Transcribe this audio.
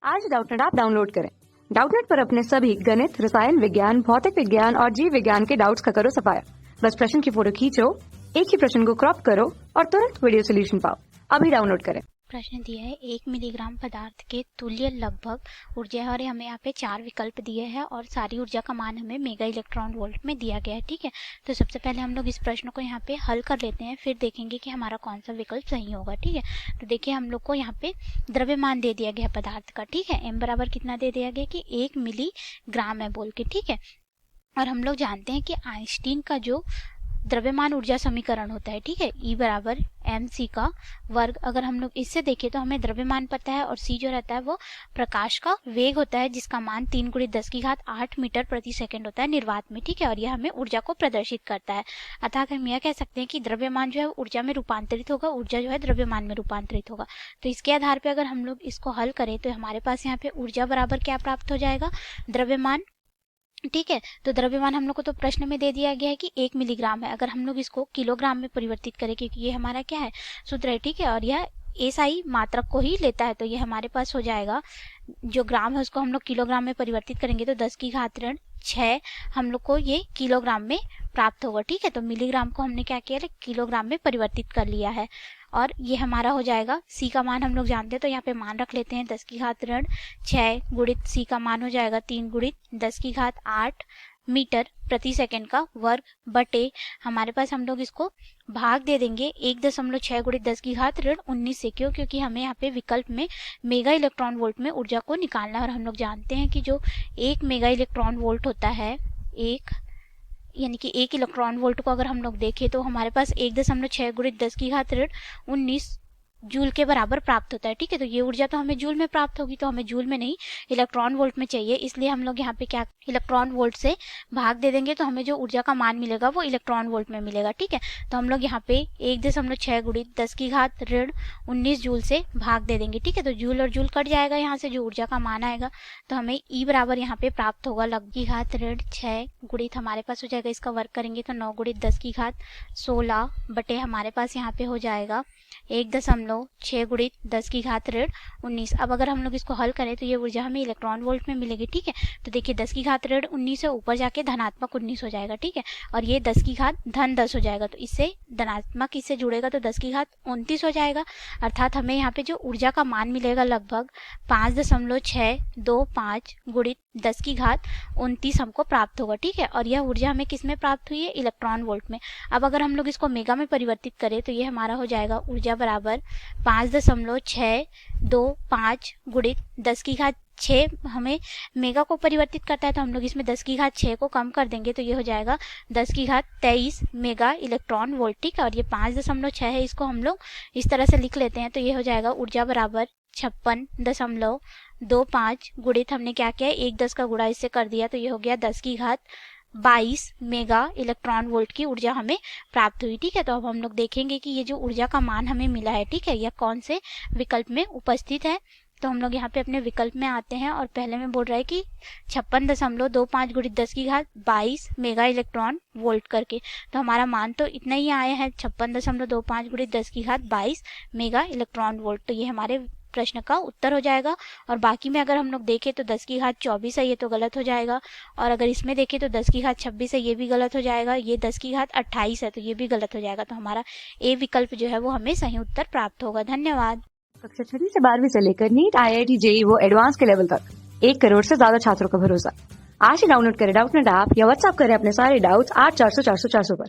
आज Doubtnut app download करें। Doubtnut पर अपने सभी गणित, रसायन विज्ञान, भौतिक विज्ञान और जीव विज्ञान के डाउट्स का करो सफाया। बस प्रश्न की फोटो खींचो, एक ही प्रश्न को क्रॉप करो और तुरंत वीडियो सोल्यूशन पाओ। अभी डाउनलोड करें। प्रश्न दिया है 1 मिलीग्राम पदार्थ के तुल्य लगभग ऊर्जा है और हमें यहाँ पे 4 विकल्प दिए हैं और सारी ऊर्जा का मान हमें मेगा इलेक्ट्रॉन वोल्ट में दिया गया है। ठीक है, तो सबसे पहले हम लोग इस प्रश्न को यहाँ पे हल कर लेते हैं, फिर देखेंगे कि हमारा कौन सा विकल्प सही होगा। ठीक है, तो देखिए हम लोग को यहाँ पे द्रव्यमान दे दिया गया पदार्थ का। ठीक है, एम बराबर कितना दे दिया गया कि 1 मिलीग्राम है बोल के। ठीक है, और हम लोग जानते हैं कि आइंस्टीन का जो द्रव्यमान ऊर्जा समीकरण होता है, ठीक है, E बराबर mc का वर्ग। अगर हम लोग इससे देखें तो हमें द्रव्यमान पता है और c जो रहता है वो प्रकाश का वेग होता है, जिसका मान 3 × 10⁸ मीटर प्रति सेकंड होता है निर्वात में। ठीक है, और यह हमें ऊर्जा को प्रदर्शित करता है। अर्थात हम यह कह सकते हैं कि द्रव्यमान जो है ऊर्जा में रूपांतरित होगा, ऊर्जा जो है द्रव्यमान में रूपांतरित होगा। तो इसके आधार पर अगर हम लोग इसको हल करें तो हमारे पास यहाँ पे ऊर्जा बराबर क्या प्राप्त हो जाएगा, द्रव्यमान। ठीक है, तो द्रव्यमान हम लोग को तो प्रश्न में दे दिया गया है कि 1 मिलीग्राम है। अगर हम लोग इसको किलोग्राम में परिवर्तित करें, क्योंकि ये हमारा क्या है, सूत्र है। ठीक है, और यह एसआई मात्रक को ही लेता है, तो ये हमारे पास हो जाएगा जो ग्राम है उसको हम लोग किलोग्राम में परिवर्तित करेंगे तो 10⁻⁶ हम लोग को ये किलोग्राम में प्राप्त होगा। ठीक है, तो मिलीग्राम को हमने क्या किया है, किलोग्राम में परिवर्तित कर लिया है और ये हमारा हो जाएगा। सी का मान हम लोग जानते हैं तो यहाँ पे मान रख लेते हैं 10⁻⁶ गुणित सी का मान हो जाएगा 3 × 10⁸ मीटर प्रति सेकंड का वर्ग बटे हमारे पास हम लोग इसको भाग दे देंगे 1.6 × 10⁻⁻19 से। क्यों? क्योंकि हमें यहाँ पे विकल्प में मेगा इलेक्ट्रॉन वोल्ट में ऊर्जा को निकालना है और हम लोग जानते हैं कि जो 1 मेगा इलेक्ट्रॉन वोल्ट होता है, यानी कि 1 इलेक्ट्रॉन वोल्ट को अगर हम लोग देखें तो हमारे पास 1.6 × 10⁻19 जूल के बराबर प्राप्त होता है। ठीक है, तो ये ऊर्जा तो हमें जूल में प्राप्त होगी, तो हमें जूल में नहीं इलेक्ट्रॉन वोल्ट में चाहिए, इसलिए हम लोग यहाँ पे क्या इलेक्ट्रॉन वोल्ट से भाग दे देंगे तो हमें जो ऊर्जा का मान मिलेगा वो इलेक्ट्रॉन वोल्ट में मिलेगा। ठीक है, तो हम लोग यहाँ पे 1.6 × 10⁻19 जूल से भाग दे देंगे। ठीक है, तो जूल और जूल कट जाएगा यहाँ से, जो ऊर्जा का मान आएगा तो हमें ई बराबर यहाँ पे प्राप्त होगा (6 गुणित हमारे पास हो जाएगा, इसका वर्ग करेंगे तो 9 × 10⁻16 बटे हमारे पास यहाँ पे हो जाएगा 1.6 × 10⁻19। अब अगर हम लोग इसको हल करें तो ये ऊर्जा हमें इलेक्ट्रॉन वोल्ट में मिलेगी। ठीक है, तो देखिए 10⁻19 से ऊपर जाके धनात्मक 19 हो जाएगा। ठीक है, और ये 10⁻10 हो जाएगा, तो इससे धनात्मक इससे जुड़ेगा तो 10⁻29 हो जाएगा। अर्थात हमें यहाँ पे जो ऊर्जा का मान मिलेगा लगभग 5.625 गुणित 10⁻29 हमको प्राप्त होगा। ठीक है, और यह ऊर्जा हमें किस में प्राप्त हुई है, इलेक्ट्रॉन वोल्ट में। अब अगर हम लोग इसको मेगा में परिवर्तित करें तो ये हमारा हो जाएगा ऊर्जा बराबर 5.625 गुणित 10⁻6 हमें मेगा को परिवर्तित करता है, तो हम लोग इसमें 10⁻6 को कम कर देंगे तो ये हो जाएगा 10⁻23 मेगा इलेक्ट्रॉन वोल्ट। ठीक है, और ये 5.6 है, इसको हम लोग इस तरह से लिख लेते हैं तो ये हो जाएगा ऊर्जा बराबर 56.25 गुणित हमने क्या किया, 1 का गुणा इससे कर दिया तो ये हो गया 10⁻22 मेगा इलेक्ट्रॉन वोल्ट की ऊर्जा हमें प्राप्त हुई। ठीक है, तो अब हम लोग देखेंगे कि ये जो ऊर्जा का मान हमें मिला है, ठीक है, यह कौन से विकल्प में उपस्थित है। तो हम लोग यहाँ पे अपने विकल्प में आते हैं और पहले में बोल रहा है कि 56.25 गुणित 10⁻22 मेगा इलेक्ट्रॉन वोल्ट करके, तो हमारा मान तो इतना ही आया है 56.25 गुणित 10⁻22 मेगा इलेक्ट्रॉन वोल्ट। तो ये हमारे प्रश्न का उत्तर हो जाएगा। और बाकी में अगर हम लोग देखें तो 10⁻24 है, ये तो गलत हो जाएगा, और अगर इसमें देखें तो 10⁻26 है, ये भी गलत हो जाएगा, ये 10⁻28 है तो ये भी गलत हो जाएगा। तो हमारा ए विकल्प जो है वो हमें सही उत्तर प्राप्त होगा। धन्यवाद। कक्षा 6 से 12वीं से लेकर नीट, IIT, JEE वो एडवांस के लेवल तक 1 करोड़ से ज्यादा छात्रों का भरोसा। आज ही डाउनलोड करें डाउटनेट ऐप या व्हाट्सएप करें अपने सारे डाउट्स 8400 400 400 पर।